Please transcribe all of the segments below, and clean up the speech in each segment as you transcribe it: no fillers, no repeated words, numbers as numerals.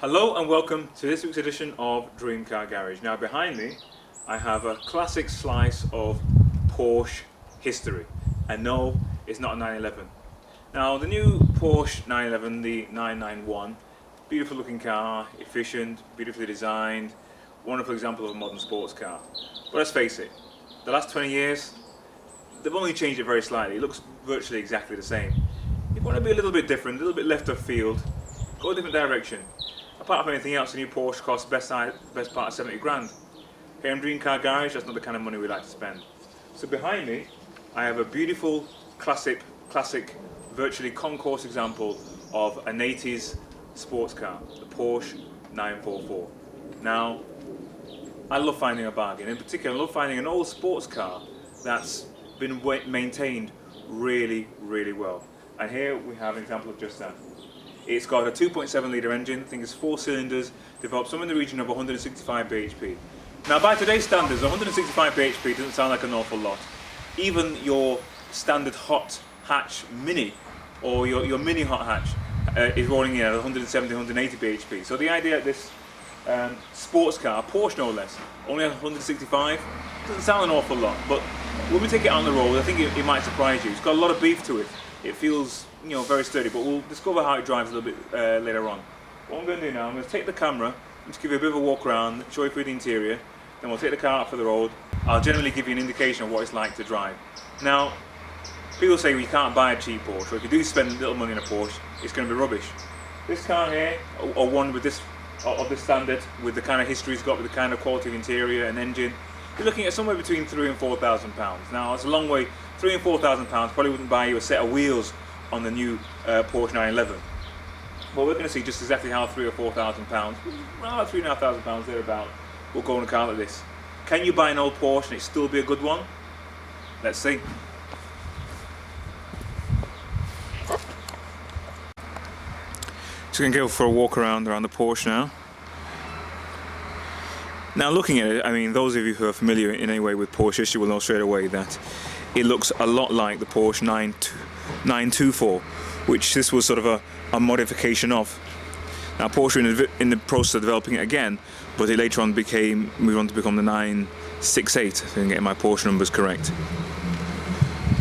Hello and welcome to this week's edition of Dream Car Garage. Now behind me I have a classic slice of Porsche history, and no, it's not a 911. Now the new Porsche 911, the 991, beautiful looking car, efficient, beautifully designed, wonderful example of a modern sports car. But let's face it, the last 20 years they've only changed it very slightly. It looks virtually exactly the same. If you want to be a little bit different, a little bit left of field, go a different direction. Apart from anything else, a new Porsche costs best part of 70 grand. Here in Dream Car Garage, that's not the kind of money we like to spend. So behind me, I have a beautiful, classic, virtually concourse example of an 80s sports car, the Porsche 944. Now, I love finding a bargain. In particular, I love finding an old sports car that's been maintained really, really well. And here we have an example of just that. It's got a 2.7 litre engine, I think it's 4 cylinders, developed somewhere in the region of 165 bhp. Now by today's standards, 165 bhp doesn't sound like an awful lot. Even your standard hot hatch mini, or your mini hot hatch, is rolling in at 170, 180 bhp. So the idea that this sports car, Porsche no less, only has 165, doesn't sound an awful lot, but when we take it on the road, I think it might surprise you. It's got a lot of beef to it. It feels, very sturdy, but we'll discover how it drives a little bit later on. What I'm going to do now, I'm going to take the camera and just give you a bit of a walk around, show you through the interior, then we'll take the car out for the road. I'll generally give you an indication of what it's like to drive. Now, people say, well, you can't buy a cheap Porsche, or if you do spend a little money on a Porsche, it's going to be rubbish. This car here, or one with this, of this standard, with the kind of history it's got, with the kind of quality of interior and engine, you're looking at somewhere between £3,000 and £4,000. Now, it's a long way. £3,000 and £4,000 probably wouldn't buy you a set of wheels on the new Porsche 911. Well, we're going to see just exactly how £3,000 or £4,000, well, £3,500 thereabout, will go on a car like this. Can you buy an old Porsche and it still be a good one? Let's see. So we're going to go for a walk around the Porsche now. Now looking at it, I mean, those of you who are familiar in any way with Porsche history will know straight away that it looks a lot like the Porsche 924, which this was sort of a modification of. Now Porsche in the process of developing it again, but it later on moved on to become the 968, if I'm getting my Porsche numbers correct.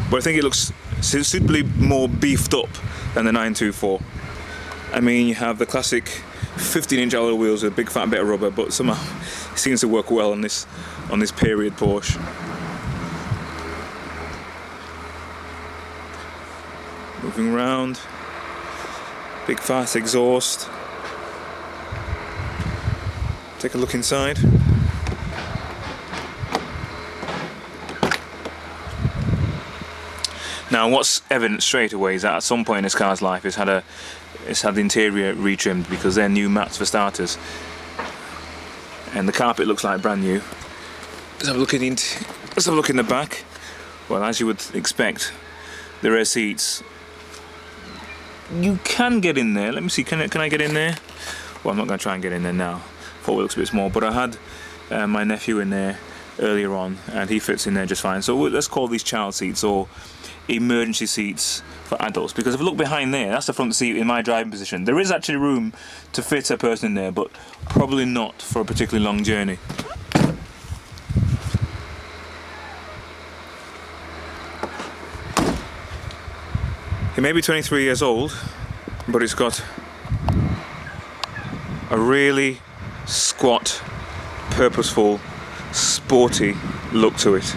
But I think it looks suitably more beefed up than the 924. I mean, you have the classic 15-inch alloy wheels with a big fat bit of rubber, but somehow it seems to work well on this period Porsche. Moving around, big fast exhaust. Take a look inside. Now, what's evident straight away is that at some point in this car's life, it's had the interior retrimmed, because they're new mats for starters, and the carpet looks like brand new. Let's have a look in the back. Well, as you would expect, the rear seats. You can get in there. Let me see. Can I get in there? Well, I'm not going to try and get in there now. Thought it looks a bit small, but I had my nephew in there earlier on, and he fits in there just fine. So let's call these child seats or emergency seats for adults, because if I look behind there, that's the front seat in my driving position. There is actually room to fit a person in there, but probably not for a particularly long journey. It may be 23 years old, but it's got a really squat, purposeful, sporty look to it.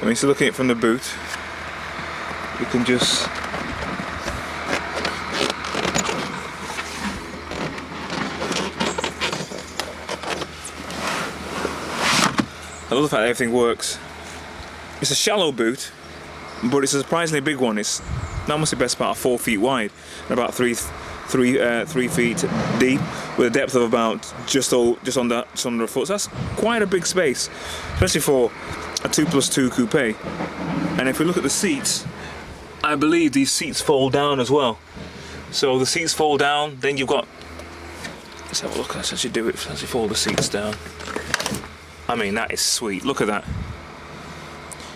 I mean, so looking at it from the boot, you can just I love the fact that everything works. It's a shallow boot, but it's a surprisingly big one. It's almost the best part of 4 feet wide and about 3 feet deep, with a depth of about just under a foot. So that's quite a big space, especially for a 2+2 coupe. And if we look at the seats, I believe these seats fold down as well. So the seats fold down, then you've got, let's have a look, let's actually do it, let's actually fold the seats down. I mean, that is sweet. Look at that.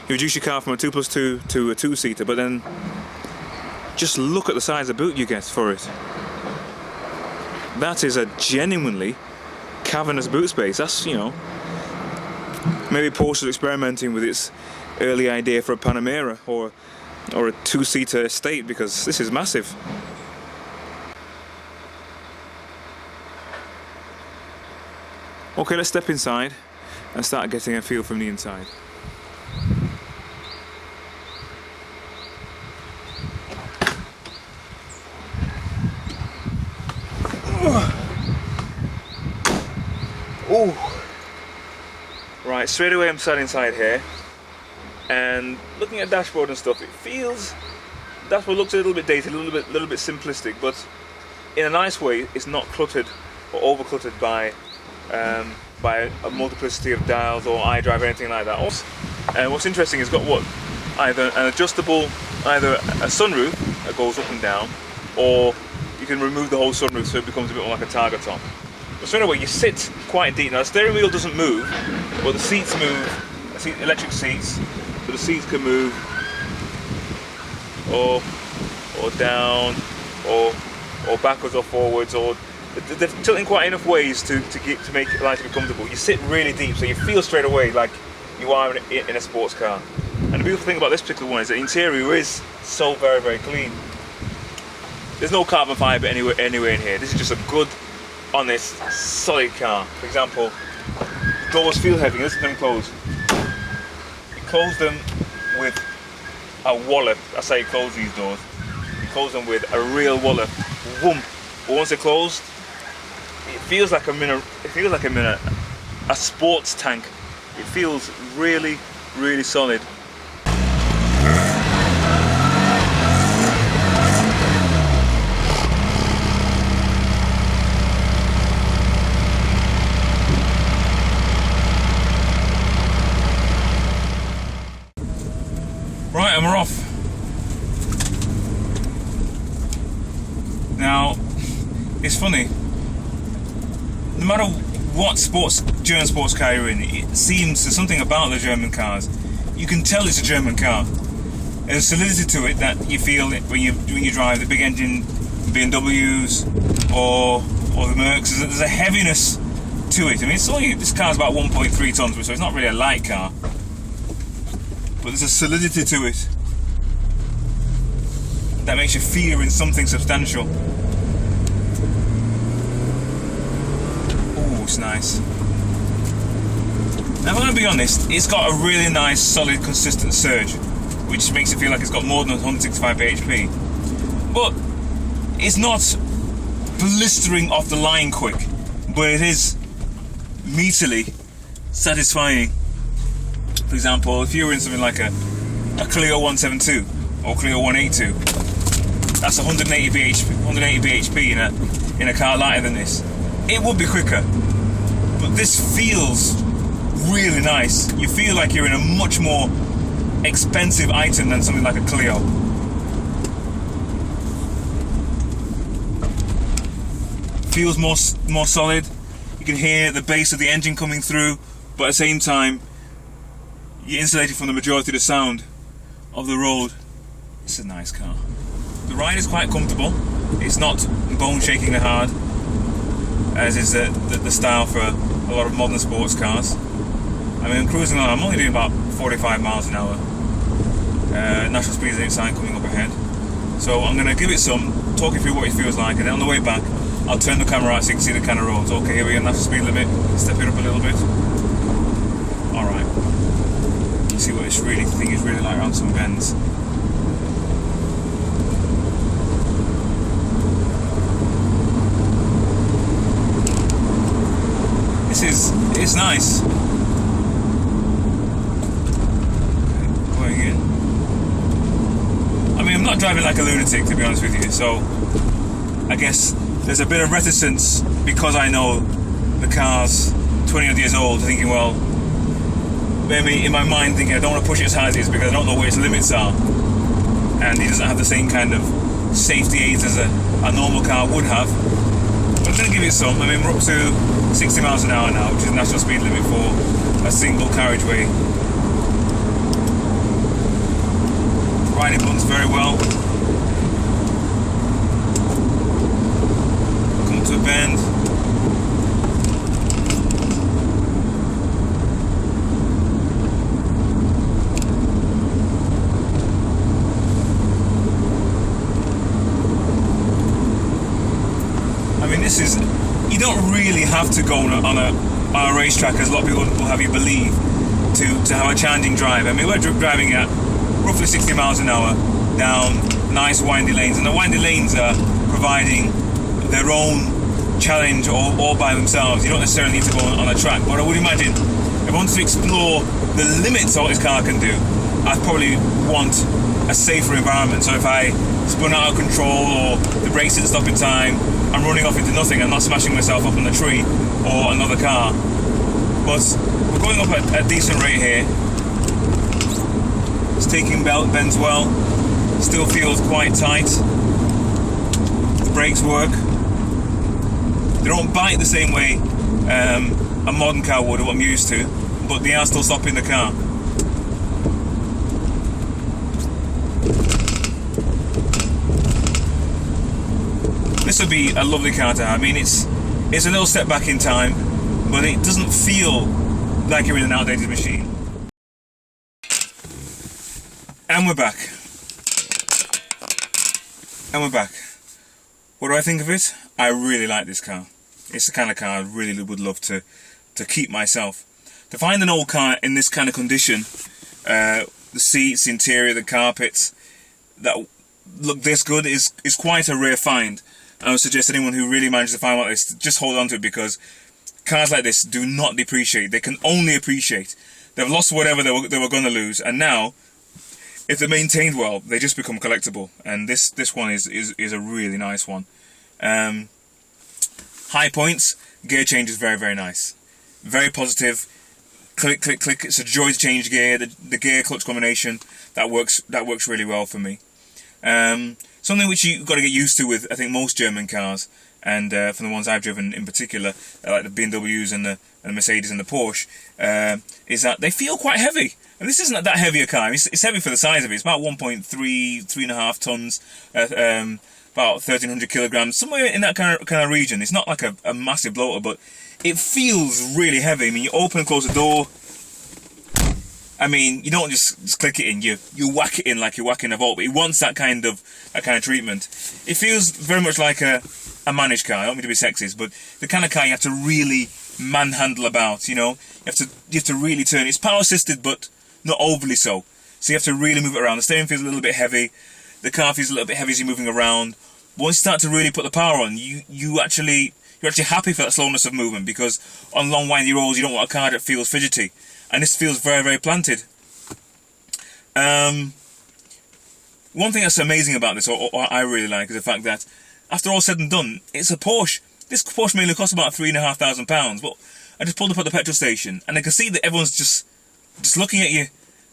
You reduce your car from a 2+2 to a 2-seater, but then just look at the size of boot you get for it. That is a genuinely cavernous boot space. That's, you know, maybe Porsche is experimenting with its early idea for a Panamera or a 2-seater estate, because this is massive. Okay, let's step inside and start getting a feel from the inside. Ooh. Right, straight away I'm sat inside here, and looking at dashboard and stuff, it feels, dashboard looks a little bit dated, a little bit simplistic, but in a nice way. It's not cluttered or over cluttered by a multiplicity of dials or iDrive or anything like that. Also, and what's interesting is it's got either an adjustable, either a sunroof that goes up and down, or you can remove the whole sunroof so it becomes a bit more like a Targa top. But straight away you sit quite deep. Now the steering wheel doesn't move, but the seats move, electric seats, so the seats can move or down or backwards or forwards, or they're tilting quite enough ways to make it like to be comfortable. You sit really deep, so you feel straight away like you are in a sports car. And the beautiful thing about this particular one is that the interior is so very, very clean. There's no carbon fibre anywhere in here. This is just a good, honest, solid car. For example, doors feel heavy. Listen to them close. You close them with a wallet. That's how you close these doors. You close them with a real wallet. Boom. But once they're closed, it feels like I'm in a sports tank. It feels really, really solid. Right, and we're off. Now, it's funny. No matter what German sports car you're in, it seems there's something about the German cars. You can tell it's a German car. There's a solidity to it that you feel when you drive the big engine BMWs or the Mercs. There's a heaviness to it. I mean, this car's about 1.3 tons, so it's not really a light car. But there's a solidity to it that makes you feel you're in something substantial. Oh, it's nice. Now, if I'm going to be honest, it's got a really nice, solid, consistent surge, which makes it feel like it's got more than 165 bhp. But it's not blistering off the line quick, but it is meaty, satisfying. For example, if you were in something like a Clio 172 or Clio 182, that's 180 bhp in a car lighter than this. It would be quicker, but this feels really nice. You feel like you're in a much more expensive item than something like a Clio. Feels more solid. You can hear the bass of the engine coming through, but at the same time you're insulated from the majority of the sound of the road. It's a nice car. The ride is quite comfortable. It's not bone shakingly hard, as is the style for a lot of modern sports cars. I mean, I'm cruising along, I'm only doing about 45 miles an hour. National speed limit sign coming up ahead. So I'm going to give it some, talk you through what it feels like, and then on the way back I'll turn the camera out so you can see the kind of roads. Okay, here we go, national speed limit, step it up a little bit. Alright. See what this thing is really like around some bends. It's nice. Going in. I mean, I'm not driving like a lunatic, to be honest with you, so I guess there's a bit of reticence because I know the car's 20 odd years old, thinking, well, maybe in my mind thinking I don't want to push it as hard as it is because I don't know where its limits are, and it doesn't have the same kind of safety aids as a normal car would have. But I'm going to give it some. I mean, we're up to 60 miles an hour now, which is the national speed limit for a single carriageway. Riding buttons very well. Come to a bend. I mean, this is, you don't really have to go on a racetrack, as a lot of people will have you believe, to have a challenging drive. I mean, we're driving at roughly 60 miles an hour down nice windy lanes, and the windy lanes are providing their own challenge all by themselves. You don't necessarily need to go on a track, but I would imagine if I wanted to explore the limits of what this car can do, I'd probably want a safer environment. So if I spun out of control or the brakes didn't stop in time, I'm running off into nothing. I'm not smashing myself up on a tree or another car. But we're going up at a decent rate here. It's taking bends well. Still feels quite tight. The brakes work. They don't bite the same way a modern car would, or what I'm used to, but they are still stopping the car. This would be a lovely car to have. I mean, it's a little step back in time, but it doesn't feel like you're in an outdated machine. And we're back. And we're back. What do I think of it? I really like this car. It's the kind of car I really would love to keep myself. To find an old car in this kind of condition, the seats, the interior, the carpets, that look this good is quite a rare find. I would suggest anyone who really manages to find one like this, just hold on to it, because cars like this do not depreciate. They can only appreciate. They've lost whatever they were going to lose, and now, if they're maintained well, they just become collectible. And this one is a really nice one. High points, gear change is very nice, very positive. Click click click. It's a joy to change gear. The gear clutch combination that works really well for me. Something which you've got to get used to with, I think, most German cars, and from the ones I've driven in particular, like the BMWs and the Mercedes and the Porsche, is that they feel quite heavy. And this isn't that heavy a car. It's heavy for the size of it. It's about 3.5 tons, about 1,300 kilograms, somewhere in that kind of region. It's not like a massive bloater, but it feels really heavy. I mean, you open and close the door. I mean, you don't just click it in. You whack it in like you're whacking a Volt. But it wants that kind of treatment. It feels very much like a managed car. I don't mean to be sexist, but the kind of car you have to really manhandle about. You know, you have to really turn. It's power assisted, but not overly so. So you have to really move it around. The steering feels a little bit heavy. The car feels a little bit heavy as you're moving around. Once you start to really put the power on, you're actually happy for that slowness of movement, because on long windy roads you don't want a car that feels fidgety. And this feels very planted. One thing that's amazing about this, or I really like, is the fact that after all said and done, it's a Porsche. This Porsche mainly costs about £3,500, but I just pulled up at the petrol station, and I can see that everyone's just looking at you.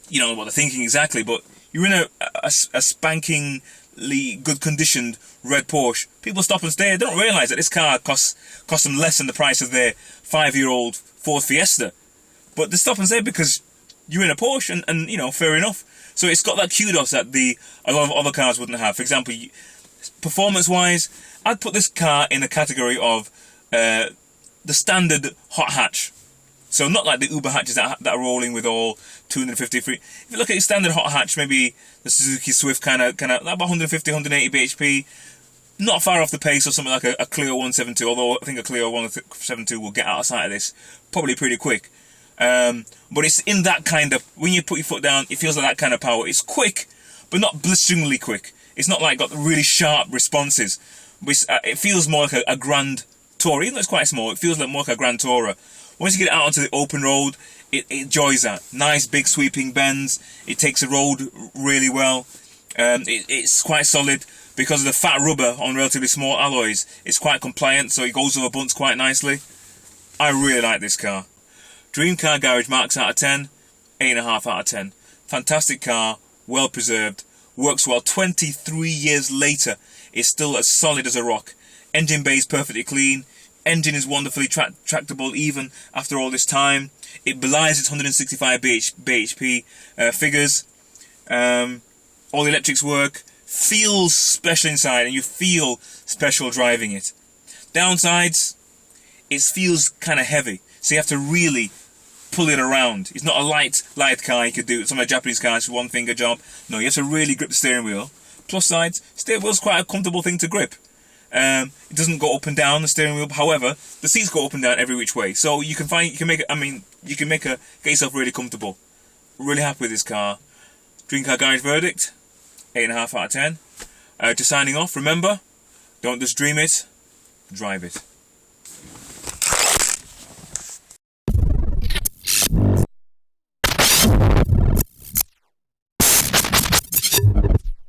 You don't know what they're thinking exactly, but you're in a spankingly good conditioned red Porsche. People stop and stare. They don't realise that this car costs them less than the price of their 5-year-old Ford Fiesta. But they stop and say, because you're in a Porsche, and you know, fair enough. So it's got that kudos that a lot of other cars wouldn't have. For example, performance-wise, I'd put this car in a category of the standard hot hatch. So not like the Uber hatches that are rolling with all 250 free. If you look at your standard hot hatch, maybe the Suzuki Swift kind of about 150, 180 bhp, not far off the pace of something like a Clio 172. Although I think a Clio 172 will get out of sight of this probably pretty quick. But it's in that kind of, when you put your foot down, it feels like that kind of power. It's quick, but not blisteringly quick. It's not like got really sharp responses. It feels more like a Grand Tourer. Even though it's quite small, it feels like more like a Grand Tourer. Once you get out onto the open road, it enjoys that. Nice big sweeping bends. It takes the road really well. It's quite solid because of the fat rubber on relatively small alloys. It's quite compliant, so it goes over bumps quite nicely. I really like this car. Dream Car Garage marks out of 10, 8.5 out of 10. Fantastic car, well preserved, works well. 23 years later, it's still as solid as a rock. Engine bay is perfectly clean. Engine is wonderfully tractable even after all this time. It belies its 165 bhp figures. All the electrics work. Feels special inside, and you feel special driving it. Downsides, it feels kind of heavy, so you have to really pull it around. It's not a light car you could do. Some of the Japanese cars, one finger job. No, you have to really grip the steering wheel. Plus sides, steering wheel's quite a comfortable thing to grip. It doesn't go up and down, the steering wheel. However, the seats go up and down every which way. So you can get yourself really comfortable. Really happy with this car. Dream Car Garage verdict, 8.5 out of 10. Just signing off, remember, don't just dream it, drive it.